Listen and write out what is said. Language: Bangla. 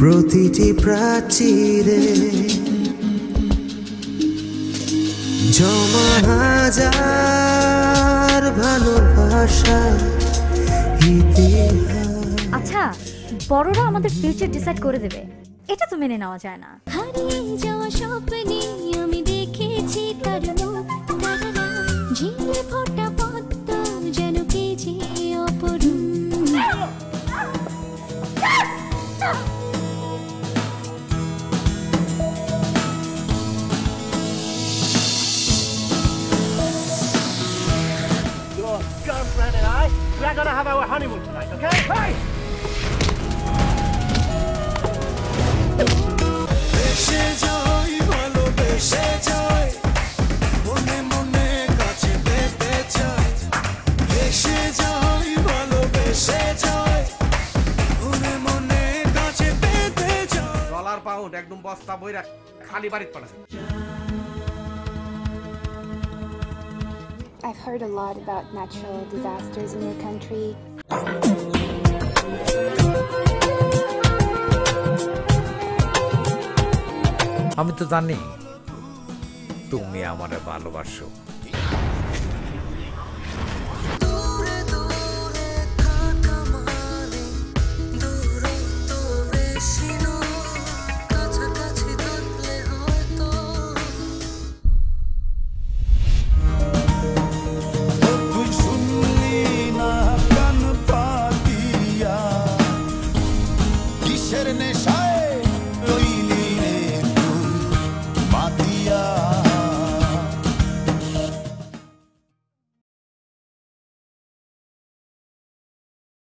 প্রতিটি প্রাচীরে জমা হাজার ভালোবাসা ইতিহাস। আচ্ছা, বড়রা আমাদের ফিউচার ডিসাইড করে দেবে, এটা তো মেনে নেওয়া যায় না। হারিয়ে যাওয়া স্বপ্নে আমি দেখেছি তার মুখ, ঝিলে ফোটা পদ্ম যেন কে যে অপরূপ। Your girlfriend and I, we are gonna have our honeymoon tonight, okay? Hey! Dollar pound একদম বস্তা বইরা খালি বাড়িতে পাঠাছে। I've heard a lot about natural disasters in your country. আমি তো জানি তুমি আমারে ভালোবাসো।